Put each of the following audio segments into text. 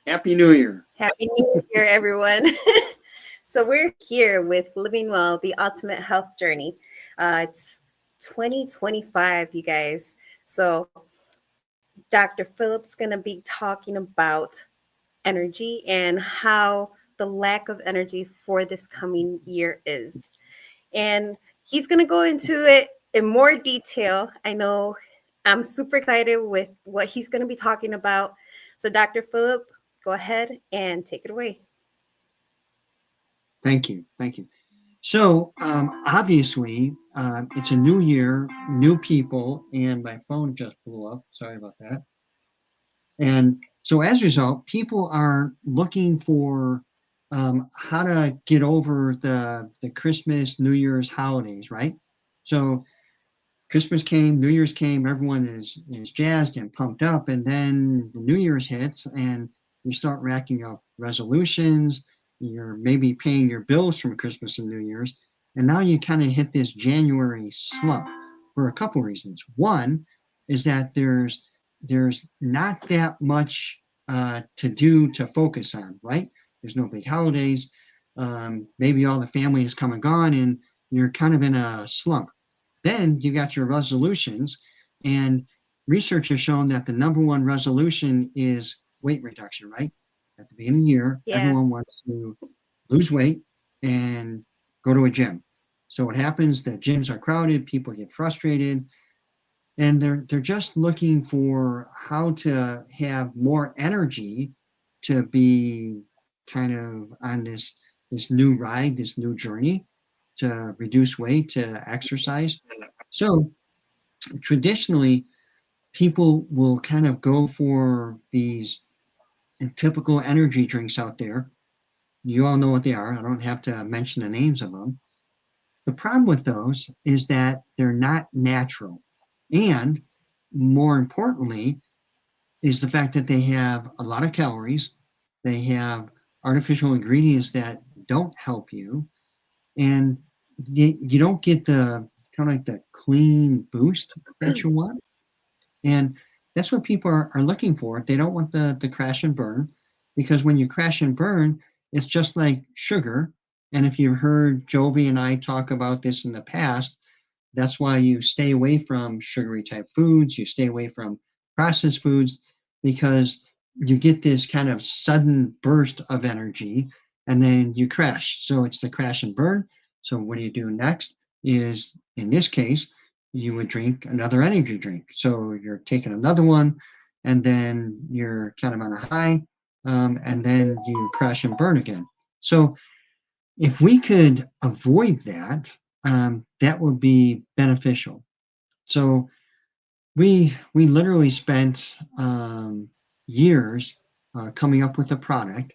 Happy New Year. Happy New Year, everyone. So, we're here with Living Well, the ultimate health journey. It's 2025, you guys. So, Dr. Phillip's going to be talking about energy and how the lack of energy for this coming year is. And he's going to go into it in more detail. I know I'm super excited with what he's going to be talking about. So, Dr. Phillip, go ahead and take it away. Thank you. Thank you. So, obviously, it's a new year, new people, and my phone just blew up. Sorry about that. And so, as a result, people are looking for how to get over the Christmas, New Year's holidays, right? So, Christmas came, New Year's came, everyone is jazzed and pumped up, and then the New Year's hits, and you start racking up resolutions. You're maybe paying your bills from Christmas and New Year's, and now you kind of hit this January slump for a couple reasons. One is that there's not that much to do to focus on, right? There's no big holidays. Maybe all the family has come and gone, and you're kind of in a slump. Then you got your resolutions, and research has shown that the number one resolution is weight reduction, right? At the beginning of the year, everyone Yes. wants to lose weight and go to a gym. So what happens, the gyms are crowded, people get frustrated, and they're just looking for how to have more energy to be kind of on this new ride, this new journey to reduce weight, to exercise. So traditionally, people will kind of go for these typical energy drinks out there. You all know what they are. I don't have to mention the names of them. The problem with those is that they're not natural. And more importantly, is the fact that they have a lot of calories. They have artificial ingredients that don't help you. And you don't get the kind of like the clean boost that you want. And that's what people are looking for. They don't want the crash and burn, because when you crash and burn, it's just like sugar. And if you've heard Jovi and I talk about this in the past, that's why you stay away from sugary type foods, you stay away from processed foods, because you get this kind of sudden burst of energy and then you crash. So it's the crash and burn. So what do you do next? Is in this case, you would drink another energy drink. So you're taking another one, and then you're kind of on a high, and then you crash and burn again. So if we could avoid that, that would be beneficial. So we literally spent years coming up with a product,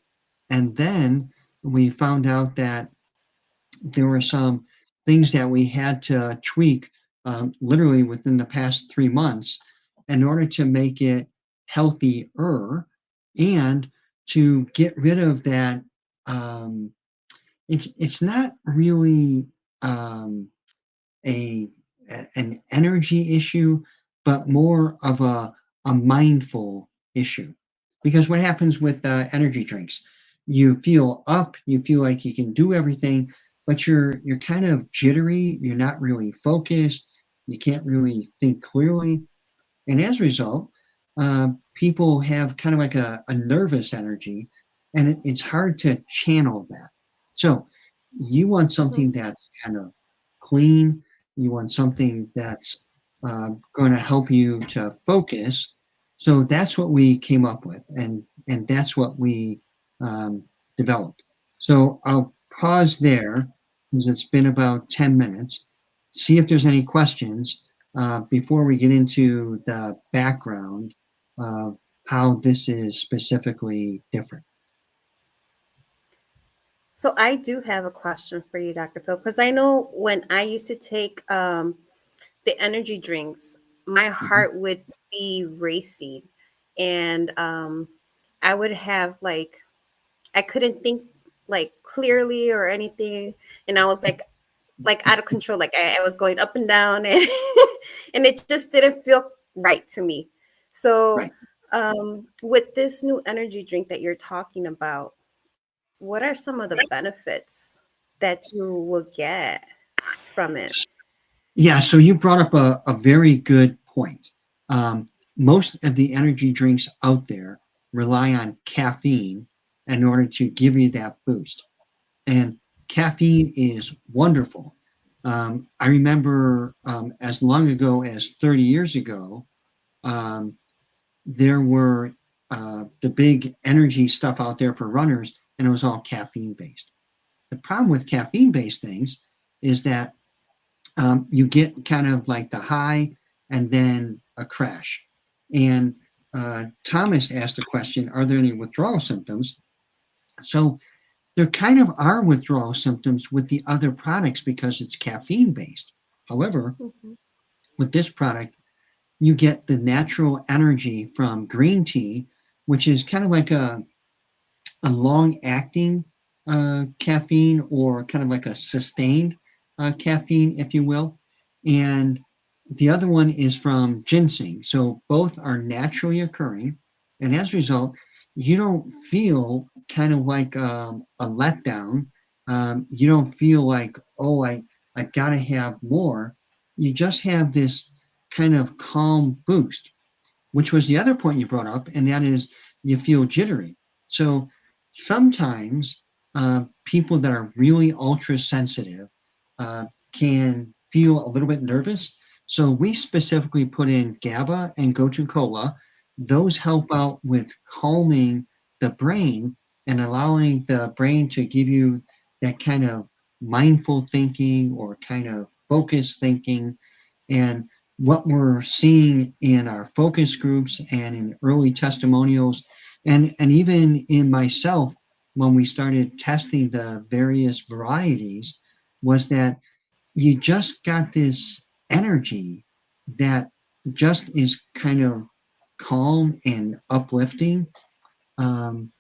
and then we found out that there were some things that we had to tweak literally within the past 3 months in order to make it healthier and to get rid of that. It's not really um, a an energy issue, but more of a mindful issue. Because what happens with energy drinks, you feel up, you feel like you can do everything, but you're kind of jittery, you're not really focused, you can't really think clearly, and as a result, people have kind of like a nervous energy, and it's hard to channel that. So you want Mm-hmm. something that's kind of clean. You want something that's going to help you to focus. So that's what we came up with, and that's what we um, developed. So I'll pause there because it's been about 10 minutes. See if there's any questions before we get into the background of how this is specifically different. So, I do have a question for you, Dr. Phil, because I know when I used to take the energy drinks, my Mhm. heart would be racing, and I would have I couldn't think like clearly or anything, and I was like out of control, like I was going up and down, and and it just didn't feel right to me. So Right. With this new energy drink that you're talking about, what are some of the benefits that you will get from it? Yeah, so you brought up a very good point. Um, Most of the energy drinks out there rely on caffeine in order to give you that boost. And caffeine is wonderful. I remember as long ago as 30 years ago, um, there were the big energy stuff out there for runners, and it was all caffeine based. The problem with caffeine based things is that you get kind of like the high and then a crash. And Thomas asked the question, are there any withdrawal symptoms? So there kind of are withdrawal symptoms with the other products because it's caffeine based. However, Mhm. with this product, you get the natural energy from green tea, which is kind of like a long acting caffeine or kind of like a sustained caffeine, if you will. And the other one is from ginseng. So both are naturally occurring. And as a result, you don't feel kind of like a letdown. You don't feel like, oh, I got to have more. You just have this kind of calm boost, which was the other point you brought up, and that is you feel jittery. So sometimes people that are really ultra sensitive can feel a little bit nervous. So we specifically put in GABA and gotu kola. Those help out with calming the brain and allowing the brain to give you that kind of mindful thinking or kind of focused thinking. And what we're seeing in our focus groups and in early testimonials, and even in myself, when we started testing the various varieties, was that you just got this energy that just is kind of calm and uplifting. um,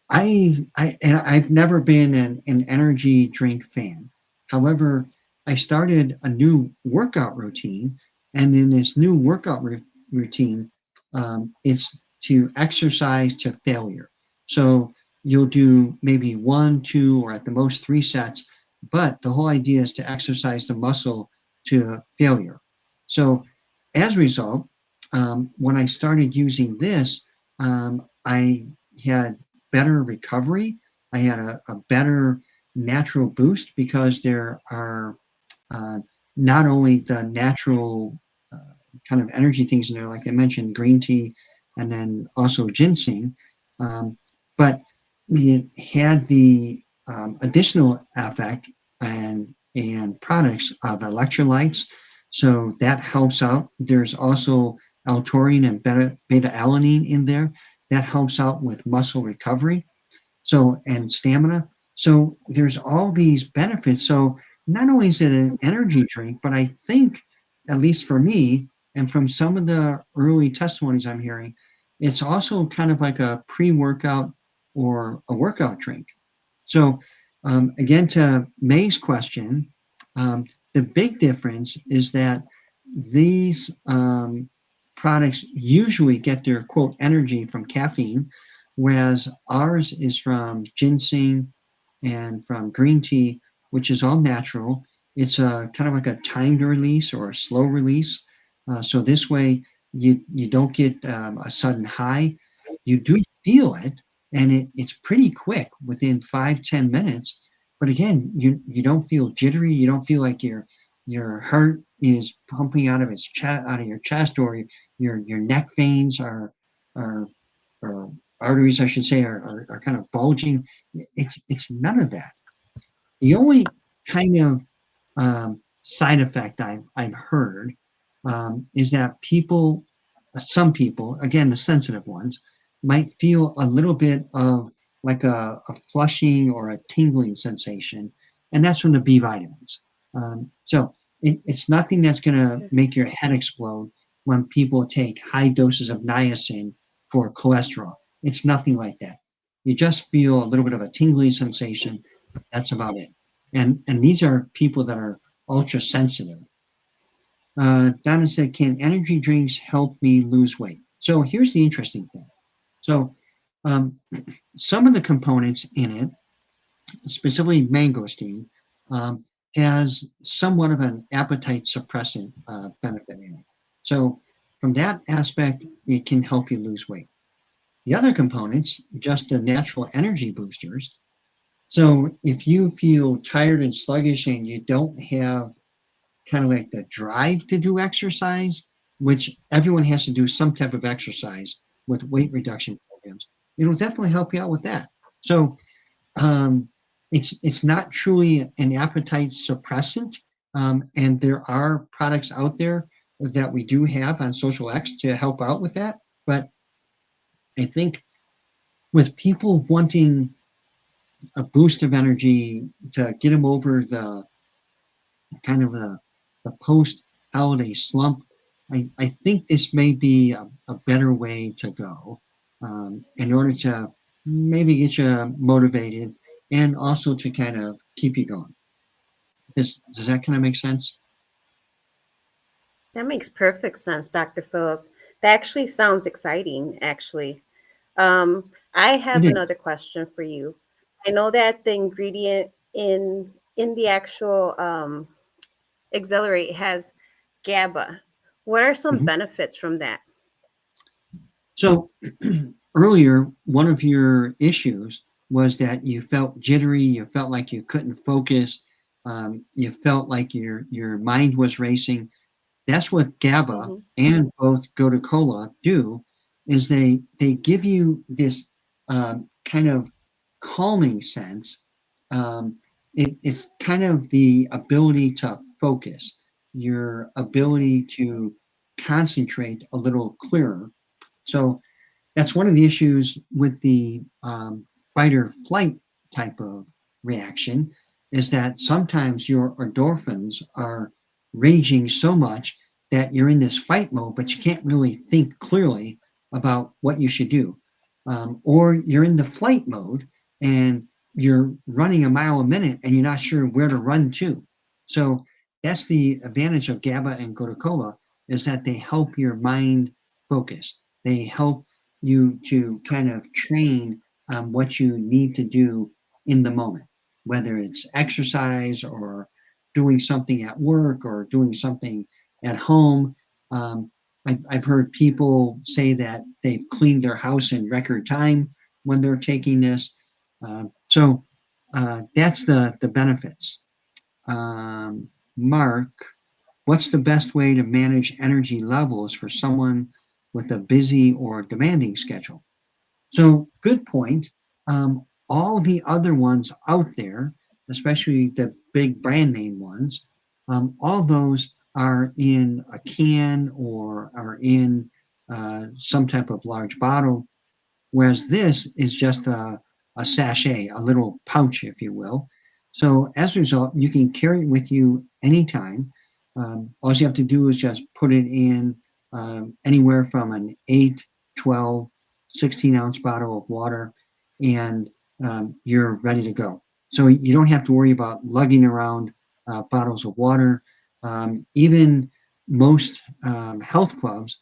I've never been an energy drink fan. However, I started a new workout routine, and in this new routine, it's to exercise to failure. So you'll do maybe one, two, or at the most three sets, but the whole idea is to exercise the muscle to failure. So as a result, when I started using this, I had better recovery. I had a better natural boost because there are uh, not only the natural kind of energy things in there, like I mentioned, green tea, and then also ginseng, um, but it had the additional effect and products of electrolytes. So that helps out. There's also L-taurine and beta alanine in there that helps out with muscle recovery. So, and stamina. So there's all these benefits. So not only is it an energy drink, but I think, at least for me, and from some of the early testimonies I'm hearing, it's also kind of like a pre-workout or a workout drink. So again, to May's question, the big difference is that these products usually get their quote energy from caffeine, whereas ours is from ginseng and from green tea, which is all natural. It's a kind of like a timed release or a slow release. So this way you don't get a sudden high. You do feel it, and it's pretty quick within 5-10 minutes. But again, you don't feel jittery. You don't feel like your heart is pumping out of its chest, out of your chest, or your neck veins are or arteries, I should say, are kind of bulging. It's none of that. The only kind of side effect I've heard is that some people, again, the sensitive ones, might feel a little bit of like a flushing or a tingling sensation, and that's from the B vitamins. So it's nothing that's going to make your head explode when people take high doses of niacin for cholesterol. It's nothing like that. You just feel a little bit of a tingling sensation. That's about it. And these are people that are ultra sensitive. Donna said, "Can energy drinks help me lose weight?" So here's the interesting thing. So um, some of the components in it, specifically mangosteen, um, has somewhat of an appetite suppressant benefit in it. So from that aspect, it can help you lose weight. The other components, just the natural energy boosters. So if you feel tired and sluggish and you don't have kind of like the drive to do exercise, which everyone has to do some type of exercise with weight reduction programs, it'll definitely help you out with that. So um, it's not truly an appetite suppressant, and there are products out there that we do have on Social X to help out with that. But I think with people wanting a boost of energy to get them over the kind of the post holiday slump, I think this may be a better way to go in order to maybe get you motivated and also to kind of keep you going. Does that kind of make sense? That makes perfect sense, Dr. Phillip. That actually sounds exciting, actually. I It have is. another question for you. I know that the ingredient in the actual Accelerate has GABA. What are some Mhm. benefits from that? So earlier, one of your issues was that you felt jittery, you felt like you couldn't focus, you felt like your mind was racing. That's what GABA Hmm. and both Gotu Cola do, is they give you this kind of calming sense. It's kind of the ability to focus, your ability to concentrate a little clearer. So that's one of the issues with the fight or flight type of reaction, is that sometimes your endorphins are raging so much that you're in this fight mode, but you can't really think clearly about what you should do. Or you're in the flight mode and you're running a mile a minute and you're not sure where to run to. So that's the advantage of GABA and Coca-Cola, is that they help your mind focus. They help you to kind of train what you need to do in the moment, whether it's exercise or doing something at work or doing something at home. Um, I've heard people say that they've cleaned their house in record time when they're taking this. So that's the benefits. Um, Mark, what's the best way to manage energy levels for someone with a busy or demanding schedule? So, good point. All the other ones out there, especially the big brand name ones, all those are in a can or are in some type of large bottle, whereas this is just a sachet, a little pouch, if you will. So as a result, you can carry it with you anytime. All you have to do is just put it in anywhere from an 8, 12, 16-ounce bottle of water, and you're ready to go. So you don't have to worry about lugging around bottles of water. Even most health clubs,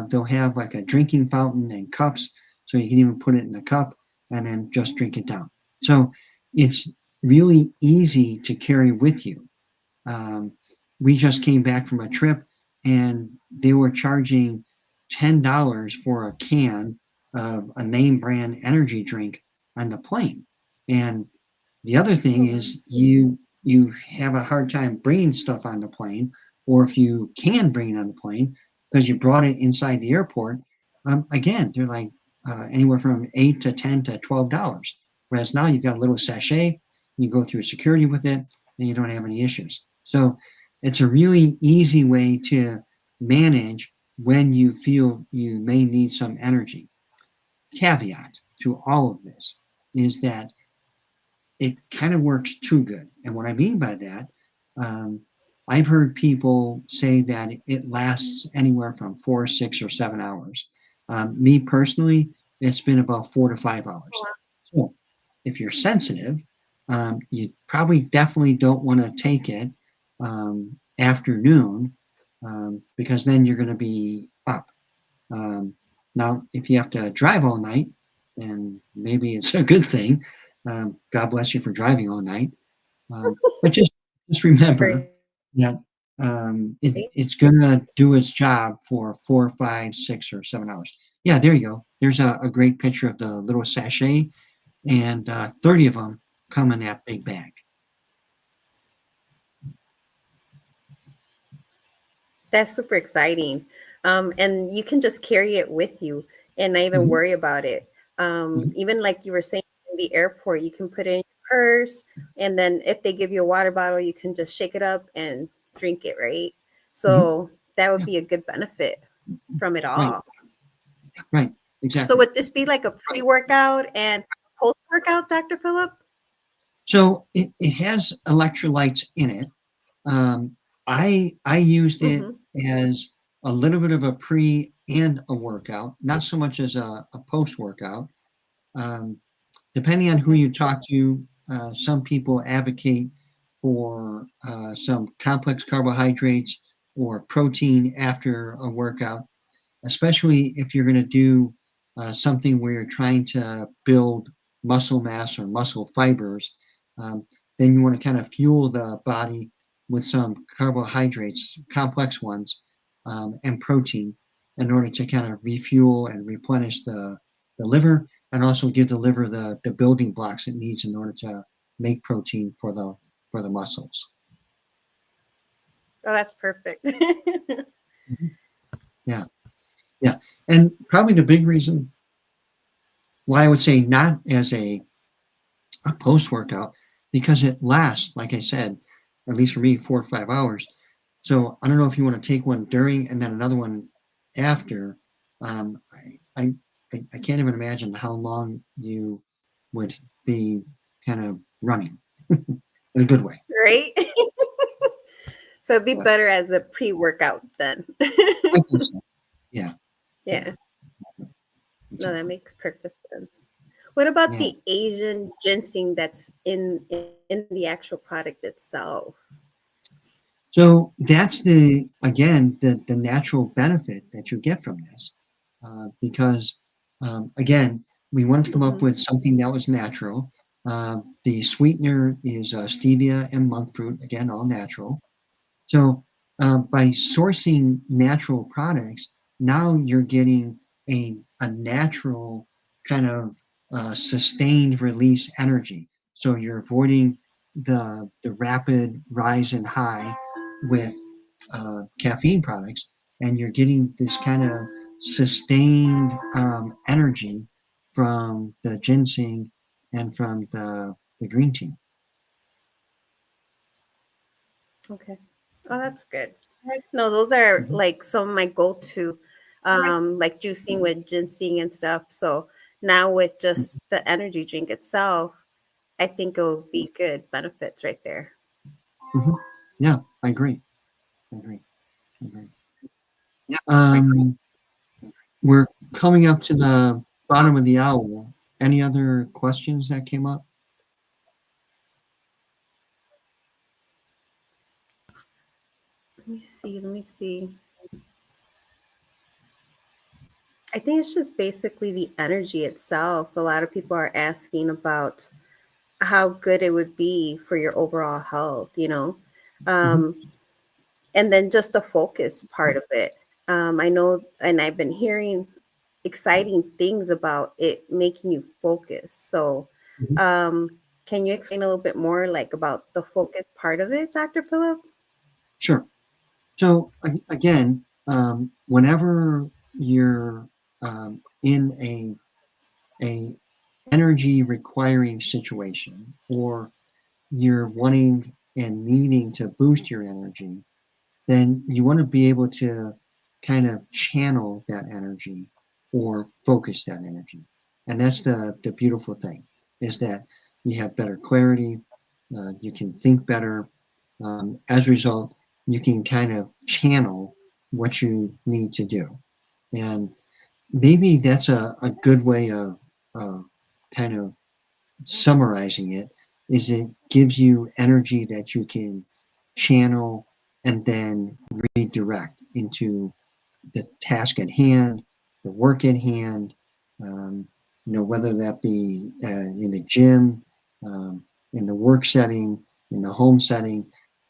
they'll have like a drinking fountain and cups, so you can even put it in a cup and then just drink it down. So it's really easy to carry with you. Um, we just came back from a trip and they were charging $10 for a can of a name brand energy drink on the plane. And the other thing Hmm. is you have a hard time bringing stuff on the plane, or if you can bring it on the plane because you brought it inside the airport. Again, they're like anywhere from 8 to 10 to $12. Whereas now you've got a little sachet, you go through security with it, and you don't have any issues. So it's a really easy way to manage when you feel you may need some energy. Caveat to all of this is that it kind of works too good. And what I mean by that, um, I've heard people say that it lasts anywhere from 4, 6, or 7 hours. Me personally, it's been about 4 to 5 hours. So if you're sensitive, you probably definitely don't want to take it afternoon because then you're going to be up. Um, Now, if you have to drive all night, then maybe it's a good thing. God bless you for driving all night. But just remember Right. that it's gonna do its job for 4, 5, 6, or 7 hours. Yeah, there you go. There's a great picture of the little sachet, and 30 of them come in that big bag. That's super exciting. And you can just carry it with you and not even Hmm. worry about it. Hmm. Even like you were saying in the airport, you can put it in your purse, and then if they give you a water bottle, you can just shake it up and drink it, right? Hmm. So that would Yeah, be a good benefit from it right, all. right, So exactly. would this be like a pre-workout and post-workout, Dr. Phillip? So it has electrolytes in it. I used it Mm-hmm. as a little bit of a pre and a workout, not so much as a post workout. Um, Depending on who Okay. you talk to, some people advocate for some complex carbohydrates or protein after a workout, especially if you're going to do something where you're trying to build muscle mass or muscle fibers. Um, then you want to kind of fuel the body with some carbohydrates, complex ones, and protein in order to kind of refuel and replenish the liver, and also give the liver the building blocks it needs in order to make protein for the muscles. Oh, that's perfect. Mhm. Yeah, yeah. And probably the big reason why I would say not as a post workout, because it lasts, like I said, at least for me, 4 or 5 hours. So I don't know if you want to take one during and then another one after. Um, I, I, I can't even imagine how long you would be kind of running in a good way. Right? So it'd be But better as a pre-workout then. I think so. Yeah, yeah, Yeah. No, that exactly. makes perfect sense. What about Yeah. the Asian ginseng that's in the actual product itself? So that's again, the natural benefit that you get from this. Because, again, we wanted to come up Hmm. with something that was natural. The sweetener is stevia and monk fruit, again, all natural. So by sourcing natural products, now you're getting a natural kind of sustained release energy. So you're avoiding the rapid rise and high with caffeine products, and you're getting this kind of sustained energy from the ginseng and from the green tea. Okay. Oh, that's good. No, those are Mhm. like some of my go-to, like juicing with ginseng and stuff. So now with just the energy drink itself, I think it will be good benefits right there. Mhm. Yeah, I agree. I agree. I agree. Um, we're coming up to the bottom of the hour. Any other questions that came up? Let me see. Let me see. I think it's just basically the energy itself. A lot of people are asking about how good it would be for your overall health, you know? Hmm. Um, and then just the focus part of it. I know, and I've been hearing exciting things about it making you focus. So, Hmm. um, can you explain a little bit more, like about the focus part of it, Dr. Phillip? Sure. So again, whenever you're in a energy requiring situation, or you're wanting and needing to boost your energy, then you want to be able to kind of channel that energy or focus that energy. And that's the beautiful thing, is that you have better clarity, you can think better. As a result, you can kind of channel what you need to do. And maybe that's a good way of kind of summarizing it, is it gives you energy that you can channel and then redirect into the task at hand, the work at hand, um, whether that be in the gym, um, in the work setting, in the home setting.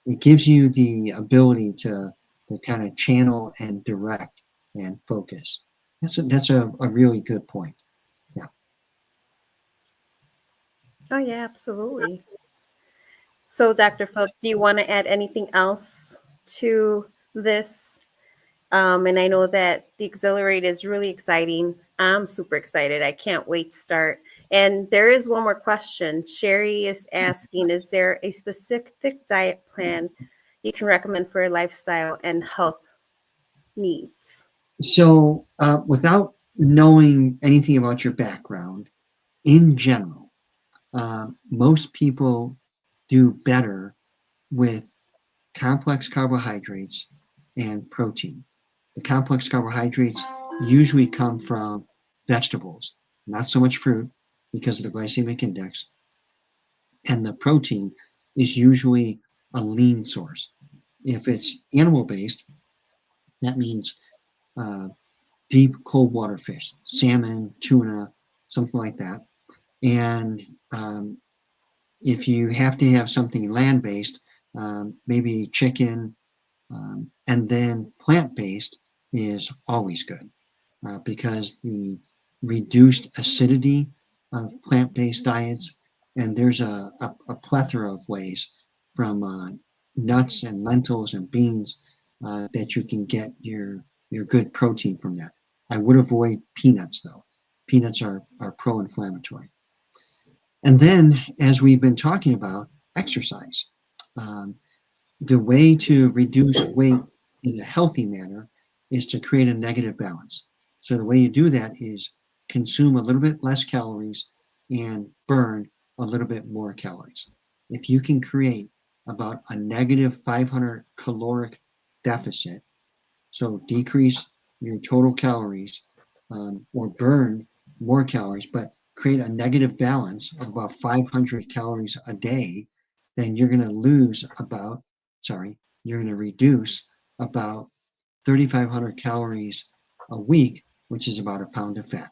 It gives you the ability to kind of channel and direct and focus. That's a really good point. Yeah. Oh, yeah, absolutely. So, Dr. Phillip, do you want to add anything else to this? And I know that the Accelerate is really exciting. I'm super excited. I can't wait to start. And there is one more question. Sherry is asking, is there a specific diet plan you can recommend for lifestyle and health needs? So, without knowing anything about your background, in general, most people do better with complex carbohydrates and protein. The complex carbohydrates usually come from vegetables, not so much fruit because of the glycemic index. And the protein is usually a lean source. If it's animal based, that means uh, deep cold water fish, salmon, tuna, something like that. And if you have to have something land based, maybe chicken, and then plant based is always good because the reduced acidity of plant based diets, and there's a plethora of ways from nuts and lentils and beans that you can get your good protein from that. I would avoid peanuts though. Peanuts are pro inflammatory. And then, as we've been talking about, exercise. Um, the way to reduce weight in a healthy manner is to create a negative balance. So the way you do that is consume a little bit less calories and burn a little bit more calories. If you can create about a negative 500 caloric deficit, so decrease your total calories or burn more calories, but create a negative balance of about 500 calories a day, then you're going to lose about, sorry, you're going to reduce about 3,500 calories a week, which is about a pound of fat.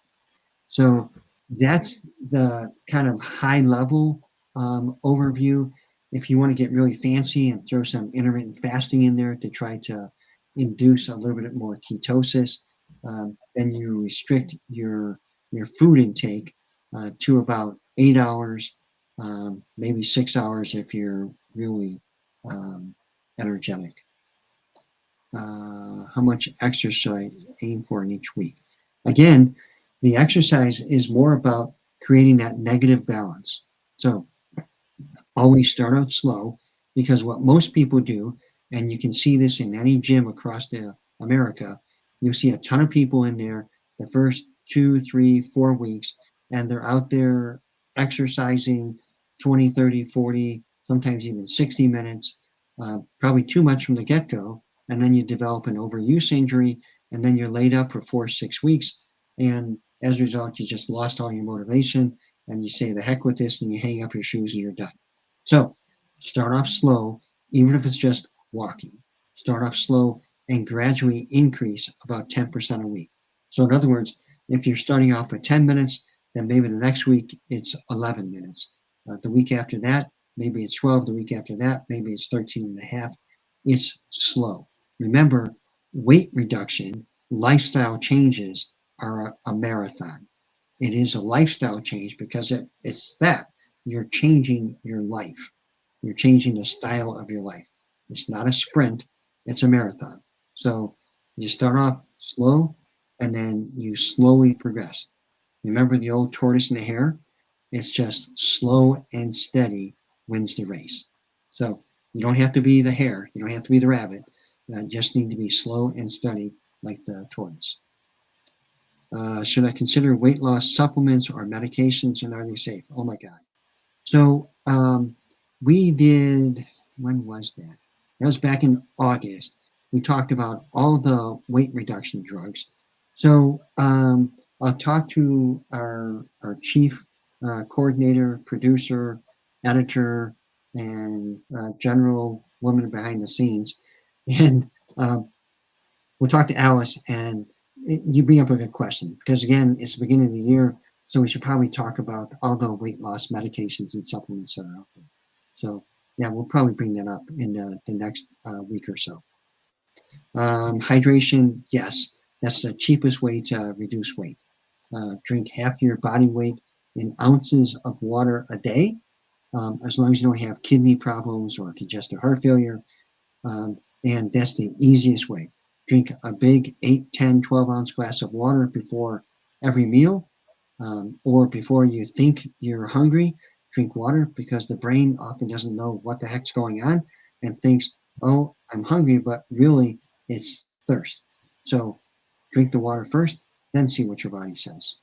So that's the kind of high level overview. If you want to get really fancy and throw some intermittent fasting in there to try to induce a little bit more ketosis, then you restrict your food intake to about 8 hours, maybe 6 hours if you're really energetic. How much exercise should I aim for in each week? Again, the exercise is more about creating that negative balance. So always start out slow because what most people do, and you can see this in any gym across America, you'll see a ton of people in there the first 2, 3, 4 weeks, and they're out there exercising 20, 30, 40, sometimes even 60 minutes, probably too much from the get go. And then you develop an overuse injury, and then you're laid up for 4, 6 weeks. And as a result, you just lost all your motivation, and you say, the heck with this, and you hang up your shoes and you're done. So start off slow, even if it's just walking. Start off slow and gradually increase about 10% a week. So, in other words, if you're starting off with 10 minutes, then maybe the next week it's 11 minutes. The week after that, maybe it's 12. The week after that, maybe it's 13 and a half. It's slow. Remember, weight reduction, lifestyle changes are a marathon. It is a lifestyle change because it's that you're changing your life. You're changing the style of your life. It's not a sprint, it's a marathon. So you start off slow and then you slowly progress. Remember the old tortoise and the hare? It's just slow and steady wins the race. So you don't have to be the hare, you don't have to be the rabbit. You just need to be slow and steady like the tortoise. Should I consider weight loss supplements or medications and are they safe? Oh my God. So we did, when was that? That was back in August. We talked about all the weight reduction drugs. So I'll talk to our chief coordinator, producer, editor, and general woman behind the scenes. And we'll talk to Alice and you bring up a good question because again, it's the beginning of the year, so we should probably talk about all the weight loss medications and supplements that are out there. So yeah, we'll probably bring that up in the next week or so. Hydration, yes, that's the cheapest way to reduce weight. Drink half your body weight in ounces of water a day, as long as you don't have kidney problems or congestive heart failure. And that's the easiest way. Drink a big 8, 10, 12-ounce glass of water before every meal, or before you think you're hungry. Drink water because the brain often doesn't know what the heck's going on and thinks, oh, I'm hungry, but really it's thirst. So drink the water first, then see what your body says.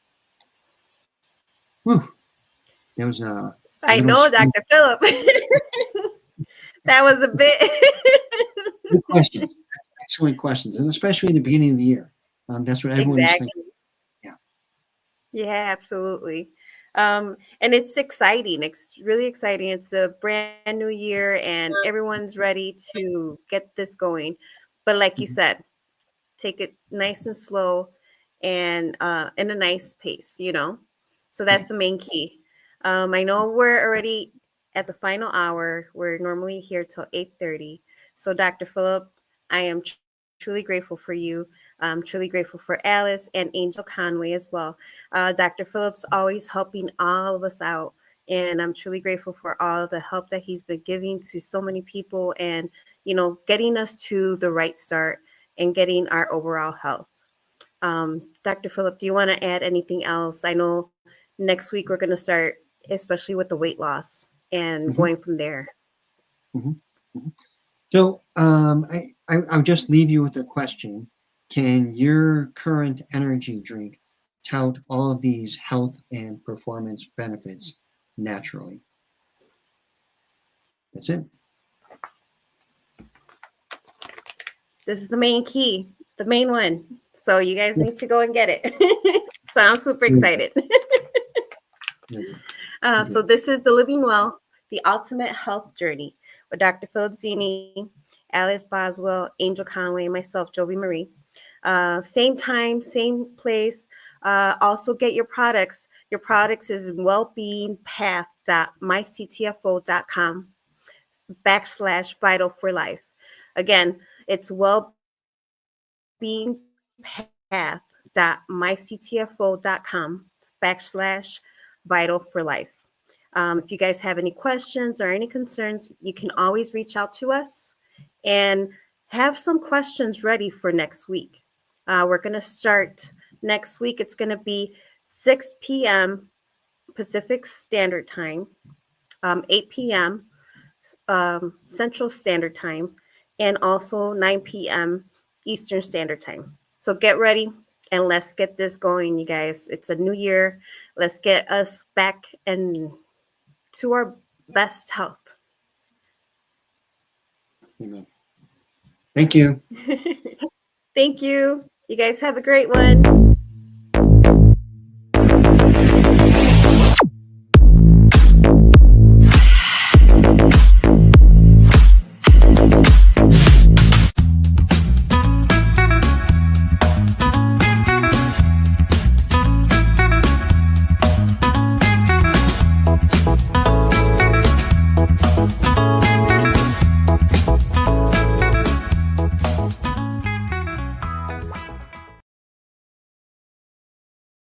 Whew, that was a I little know, sprint. Dr. Phillip. That was a bit. Good questions, excellent questions, and especially in the beginning of the year. That's what everyone's thinking. Exactly. Yeah. Yeah, absolutely. And it's exciting. It's really exciting. It's a brand new year, and everyone's ready to get this going. But like you Mhm. said, take it nice and slow and in a nice pace, you know? So that's Right. the main key. I know we're already at the final hour. We're normally here till 8:30. So Dr. Phillip, I am truly grateful for you. I'm truly grateful for Alice and Angel Conway as well. Dr. Phillip's always helping all of us out. And I'm truly grateful for all the help that he's been giving to so many people and, getting us to the right start and getting our overall health. Dr. Phillip, do you want to add anything else? I know next week we're going to start, especially with the weight loss and Mhm, going from there. mhm, mhm. So I'll just leave you with a question. Can your current energy drink tout all of these health and performance benefits naturally? That's it. This is the main key, the main one. So you guys Yeah, need to go and get it. So I'm super very good. excited. Very good. So Good. this is the Living Well, the Ultimate Health Journey with Dr. Phillip Zinni, Alice Boswell, Angel Conway, and myself, Jovi Marie. Same time, same place. Also get your products. Your products is wellbeingpath.myctfo.com /vital for life. Again, it's wellbeingpath.myctfo.com /vital for life. If you guys have any questions or any concerns, you can always reach out to us and have some questions ready for next week. We're going to start next week. It's going to be 6 p.m. Pacific Standard Time, 8 p.m. Central Standard Time, and also 9 p.m. Eastern Standard Time. So get ready and let's get this going, you guys. It's a new year. Let's get us back and to our best health. Amen. Thank you. Thank you. You guys have a great one.